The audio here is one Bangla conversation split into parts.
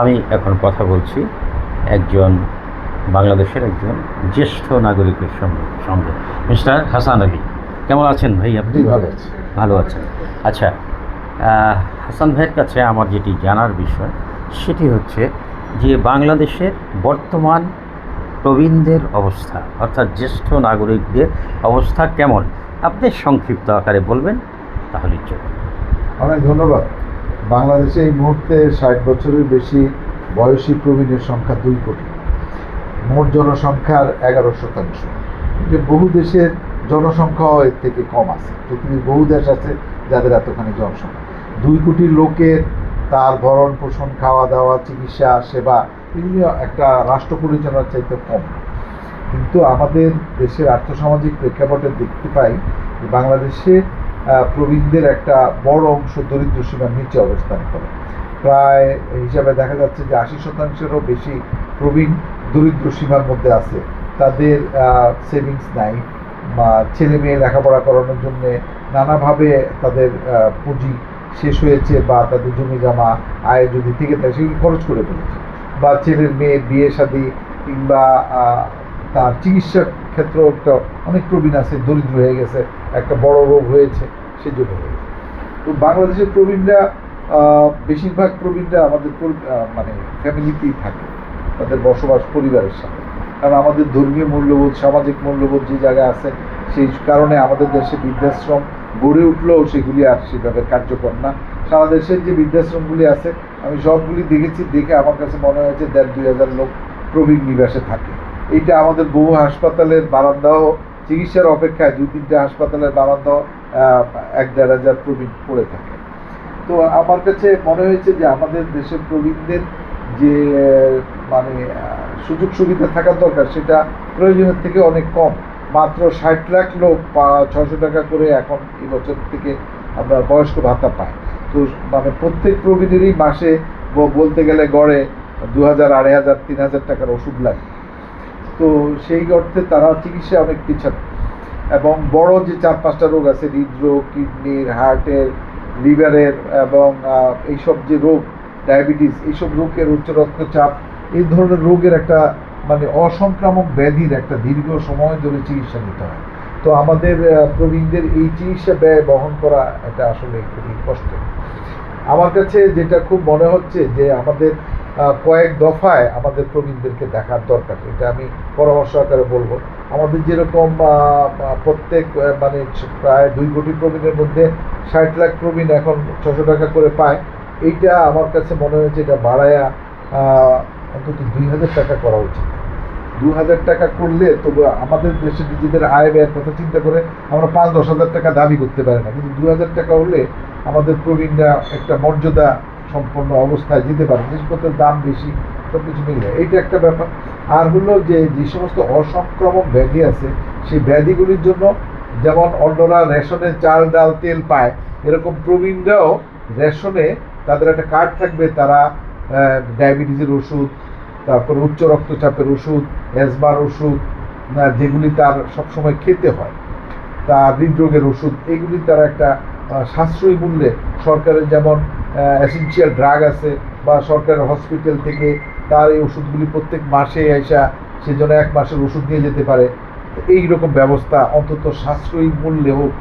আমি এখন কথা বলছি একজন বাংলাদেশের একজন জ্যেষ্ঠ নাগরিকের সঙ্গে মিস্টার হাসান আলী। কেমন আছেন ভাই? আপনি ভালো আছি। ভালো আছেন? আচ্ছা, হাসান ভাইয়ের কাছে আমার যেটি জানার বিষয় সেটি হচ্ছে যে বাংলাদেশের বর্তমান প্রবীণদের অবস্থা, অর্থাৎ জ্যেষ্ঠ নাগরিকদের অবস্থা কেমন, আপনি সংক্ষিপ্ত আকারে বলবেন তাহলেই চলবে। অনেক ধন্যবাদ। বাংলাদেশে এই মুহূর্তে 60 বছরের বেশি বয়সী প্রবীণের সংখ্যা 2 কোটি, মোট জনসংখ্যার 11%। যে বহু দেশের জনসংখ্যাও এর থেকে কম আছে। পৃথিবীর বহু দেশ আছে যাদের এতখানি জনসংখ্যা। 2 কোটি লোকের তার ভরণ পোষণ, খাওয়া দাওয়া, চিকিৎসা সেবা এগুলি একটা রাষ্ট্র পরিচালনার চাইতে কম। কিন্তু আমাদের দেশের আর্থসামাজিক প্রেক্ষাপটে দেখতে পাই যে বাংলাদেশে প্রবীণদের একটা বড় অংশ দরিদ্র সীমার নিচে অবস্থান করে। প্রায় হিসাবে দেখা যাচ্ছে যে 80%-এরও বেশি প্রবীণ দরিদ্র সীমার মধ্যে আছে। তাদের সেভিংস নাই, বা ছেলে মেয়ে লেখাপড়া করানোর জন্য নানাভাবে তাদের পুঁজি শেষ হয়েছে, বা তাদের জমি জমা আয় যদি থেকে থাকে সেগুলি খরচ করে ফেলেছে, বা ছেলের মেয়ের বিয়ে শাদী কিংবা তার চিকিৎসার ক্ষেত্রেও একটা অনেক প্রবীণ আছে দরিদ্র হয়ে গেছে, একটা বড় রোগ হয়েছে সেজন্য হয়েছে। তো বাংলাদেশের প্রবীণরা বেশিরভাগ প্রবীণরা আমাদের মানে ফ্যামিলিতেই থাকে, তাদের বসবাস পরিবারের সাথে। কারণ আমাদের ধর্মীয় মূল্যবোধ, সামাজিক মূল্যবোধ যে জায়গায় আছে, সেই কারণে আমাদের দেশে বৃদ্ধাশ্রম গড়ে উঠলেও সেগুলি আর সেভাবে কার্যকর না। সারা দেশের যে বৃদ্ধাশ্রমগুলি আছে আমি সবগুলি দেখেছি, দেখে আমার কাছে মনে হয়েছে 1,500-2,000 লোক প্রবীণ নিবাসে থাকে। এইটা আমাদের বহু হাসপাতালের বারান্দাও, চিকিৎসার অপেক্ষায় 2-3টে হাসপাতালের বারান্দাও 1,000-1,500 প্রবীণ পড়ে থাকে। তো আমার কাছে মনে হয়েছে যে আমাদের দেশের প্রবীণদের যে মানে সুযোগ সুবিধা থাকার দরকার সেটা প্রয়োজনের থেকে অনেক কম। মাত্র 60 লাখ লোক 600 টাকা করে এখন এই বছর থেকে আমরা বয়স্ক ভাতা পাই। তো মানে প্রত্যেক প্রবীণেরই মাসে বলতে গেলে গড়ে 2,000, 2,500, 3,000 টাকার ওষুধ লাগে। তো সেই অর্থে তারা চিকিৎসা অনেক পিছানো, এবং বড় যে 4-5টা রোগ আছে, হৃদরোগ, কিডনির, হার্টের, লিভারের, এবং এইসব যে রোগ, ডায়াবেটিস, এইসব রোগের, উচ্চ রক্তচাপ, এই ধরনের রোগের একটা মানে অসংক্রামক ব্যাধির একটা দীর্ঘ সময় ধরে চিকিৎসা নিতে হয়। তো আমাদের প্রবীণদের এই চিকিৎসা ব্যয় বহন করা এটা আসলে খুবই কষ্টের। আমার কাছে যেটা খুব মনে হচ্ছে যে আমাদের কয়েক দফায় আমাদের প্রবীণদেরকে দেখার দরকার, এটা আমি পরামর্শ আকারে বলবো। আমাদের যেরকম প্রত্যেক মানে প্রায় 2 কোটি প্রবীণের মধ্যে 60 লাখ প্রবীণ এখন 600 টাকা করে পায়। এইটা আমার কাছে মনে হয়েছে এটা বাড়ায়া অন্তত 2,000 টাকা করা উচিত। 2,000 টাকা করলে তবু আমাদের দেশে নিজেদের আয় ব্যয়ের কথা চিন্তা করে আমরা 5-10 হাজার টাকা দাবি করতে পারি না, কিন্তু 2,000 টাকা হলে আমাদের প্রবীণরা একটা মর্যাদা সম্পন্ন অবস্থায় যেতে পারে। জিনিসপত্রের দাম বেশি, সব কিছু মিলে এইটা একটা ব্যাপার। আর হলো যে যে সমস্ত অসংক্রামক ব্যাধি আছে সেই ব্যাধিগুলির জন্য যেমন অন্যরা রেশনে চাল ডাল তেল পায়, এরকম প্রবীণরাও রেশনে তাদের একটা কার্ড থাকবে, তারা ডায়াবেটিসের ওষুধ, তারপর উচ্চ রক্তচাপের ওষুধ, অ্যাজমার ওষুধ, যেগুলি তার সবসময় খেতে হয়, তার হৃদরোগের ওষুধ, এগুলি তারা একটা সাশ্রয়ী মূল্যে, সরকারের যেমন এসেনশিয়াল ড্রাগ আছে, বা সরকারের হসপিটাল থেকে তার এই ওষুধগুলি প্রত্যেক মাসে আসা, সেজন্য 1 মাসের ওষুধ নিয়ে যেতে পারে। এই রকম ব্যবস্থা অন্তত সাশ্রয়ী মূল্যে হোক,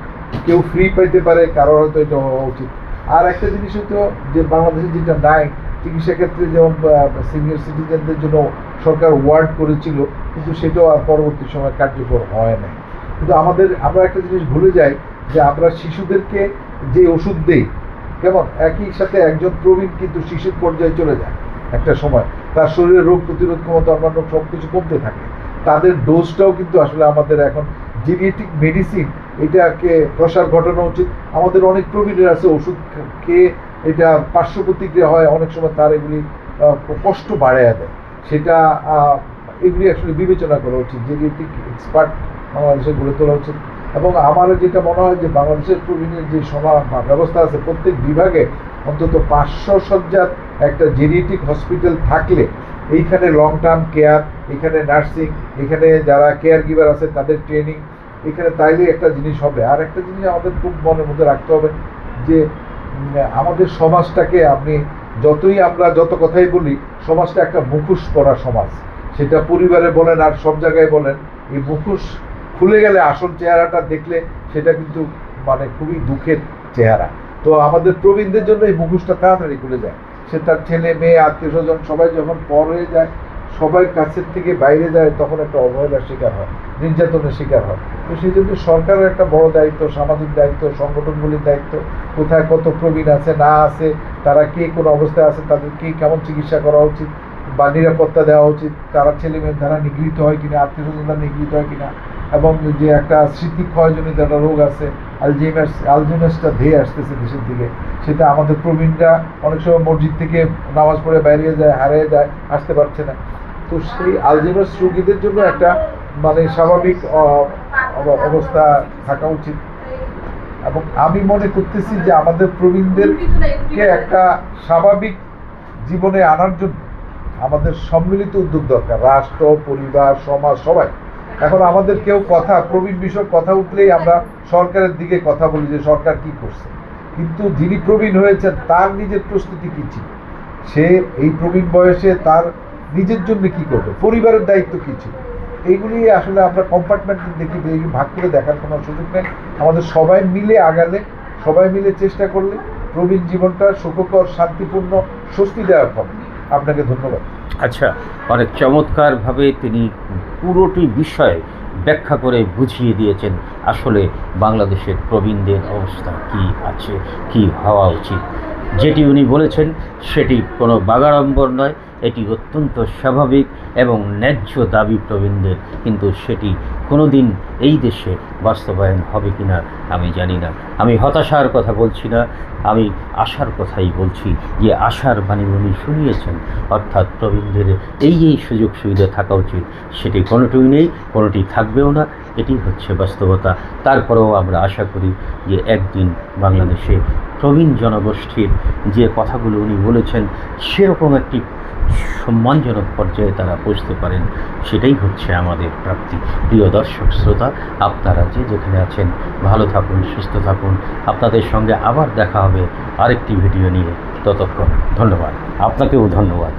কেউ ফ্রি পাইতে পারে, কারো হয়তো এটা হওয়া উচিত। আর একটা জিনিস হতো যে বাংলাদেশে যেটা নাই, চিকিৎসা ক্ষেত্রে যেমন সিনিয়র সিটিজেনদের জন্য সরকার ওয়ার্ড করেছিল, কিন্তু সেটাও আর পরবর্তী সময় কার্যকর হয় না। কিন্তু আমরা একটা জিনিস ভুলে যাই যে আমরা শিশুদেরকে যে ওষুধ দেই, কেমন একই সাথে একজন প্রবীণ কিন্তু শিশুর পর্যায়ে চলে যায় একটা সময়, তার শরীরে রোগ প্রতিরোধ ক্ষমতা অন্যান্য সব কিছু কমতে থাকে, তাদের ডোজটাও কিন্তু আসলে আমাদের এখন জেনেটিক মেডিসিন এটাকে প্রসার ঘটানো উচিত। আমাদের অনেক প্রবীণের আছে ওষুধ খেয়ে এটা পার্শ্ব প্রতিক্রিয়া হয়, অনেক সময় তার এগুলি কষ্ট বাড়াইয়া দেয়, সেটা এগুলি আসলে বিবেচনা করা উচিত, জেনেটিক এক্সপার্ট বাংলাদেশে গড়ে তোলা উচিত। এবং আমার যেটা মনে হয় যে বাংলাদেশের প্রবীণের যে ব্যবস্থা আছে, প্রত্যেক বিভাগে অন্তত 500 শয্যার একটা জেনেটিক হসপিটাল থাকলে এইখানে লং টার্ম কেয়ার, এখানে নার্সিং, এখানে যারা কেয়ার গিভার আছে তাদের ট্রেনিং, এখানে তাইলে একটা জিনিস হবে। আর একটা জিনিস আমাদের খুব মনের মধ্যে রাখতে হবে যে আমাদের সমাজটাকে আপনি যতই আমরা যত কথাই বলি, সমাজটা একটা মুখোশ পরা সমাজ। সেটা পরিবারে বলেন আর সব জায়গায় বলেন, এই মুখোশ খুলে গেলে আসল চেহারাটা দেখলে সেটা কিন্তু মানে খুবই দুঃখের চেহারা। তো আমাদের প্রবীণদের জন্য এই মুখোশটা তাড়াতাড়ি খুলে যায়। সে তার ছেলে মেয়ে আত্মীয় স্বজন সবাই যখন পর হয়ে যায়, সবাই কাছের থেকে বাইরে যায়, তখন একটা অবহেলার শিকার হয়, নির্যাতনের শিকার হয়। তো সেই জন্য সরকারের একটা বড় দায়িত্ব, সামাজিক দায়িত্ব, সংগঠনগুলির দায়িত্ব, কোথায় কত প্রবীণ আছে না আছে, তারা কে কোন অবস্থায় আছে, তাদেরকে কেমন চিকিৎসা করা উচিত বা নিরাপত্তা দেওয়া উচিত, তারা ছেলে মেয়ের দ্বারা নিগৃহীত হয় কিনা, আত্মীয় স্বজন দ্বারা নিগৃহীত হয় কিনা, এবং যে একটা স্মৃতি ক্ষয়জনিত একটা রোগ আছে আলঝেইমার্সটা ধেয়ে আসতেছে দেশের দিকে, সেটা আমাদের প্রবীণরা অনেক সময় মসজিদ থেকে নামাজ পড়ে বাইরে যায়, হারিয়ে যায়, আসতে পারছে না। তো সেই আলঝেইমার্স রোগীদের জন্য একটা মানে স্বাভাবিক অবস্থা থাকা উচিত। এবং আমি মনে করতেছি যে আমাদের প্রবীণদেরকে একটা স্বাভাবিক জীবনে আনার জন্য আমাদের সম্মিলিত উদ্যোগ দরকার, রাষ্ট্র, পরিবার, সমাজ, সবাই। এখন আমাদের কেউ কথা প্রবীণ বিষয়ক কথা উঠলেই আমরা সরকারের দিকে কথা বলি যে সরকার কি করছে, কিন্তু যিনি প্রবীণ হয়েছেন তার নিজের প্রস্তুতি কি ছিল, সে এই প্রবীণ বয়সে তার নিজের জন্য কি করবে, পরিবারের দায়িত্ব কি ছিল, এইগুলি আসলে আমরা কম্পার্টমেন্ট দেখি, ভাগ করে দেখার কোনো সুযোগ নেই। আমাদের সবাই মিলে আগালে, সবাই মিলে চেষ্টা করলে প্রবীণ জীবনটা সুখকর, শান্তিপূর্ণ, স্বস্তিদায়ক হবে। আপনাকে ধন্যবাদ। আচ্ছা, অনেক চমৎকারভাবে তিনি পুরোটি বিষয় ব্যাখ্যা করে বুঝিয়ে দিয়েছেন আসলে বাংলাদেশের প্রবীণদের অবস্থা কি আছে, কি হওয়া উচিত। যেটি উনি বলেছেন সেটি কোনো বাগাড়ম্বর নয়, এটি অত্যন্ত স্বাভাবিক এবং ন্যায্য দাবি প্রবীণদের, কিন্তু সেটি কোনো দিন এই দেশে বাস্তবায়ন হবে কি না আমি জানি না। আমি হতাশার কথা বলছি না, আমি আশার কথাই বলছি, যে আশার বাণী উনি শুনিয়েছেন, অর্থাৎ প্রবীণদের এই সুযোগ সুবিধা থাকা উচিত, সেটি কোনোটিই নেই, কোনোটি থাকবেও না, এটি হচ্ছে বাস্তবতা। তারপরেও আমরা আশা করি যে একদিন বাংলাদেশে প্রবীণ জনগোষ্ঠীর যে কথাগুলো উনি বলেছেন সেরকম একটি সম্মানজনক পর্যায়ে তারা পৌঁছতে পারেন, সেটাই হচ্ছে আমাদের প্রাপ্তি। প্রিয় দর্শক শ্রোতা, আপনারা যে যেখানে আছেন ভালো থাকুন, সুস্থ থাকুন। আপনাদের সঙ্গে আবার দেখা হবে আরেকটি ভিডিও নিয়ে। ততক্ষণ ধন্যবাদ, আপনাকেও ধন্যবাদ।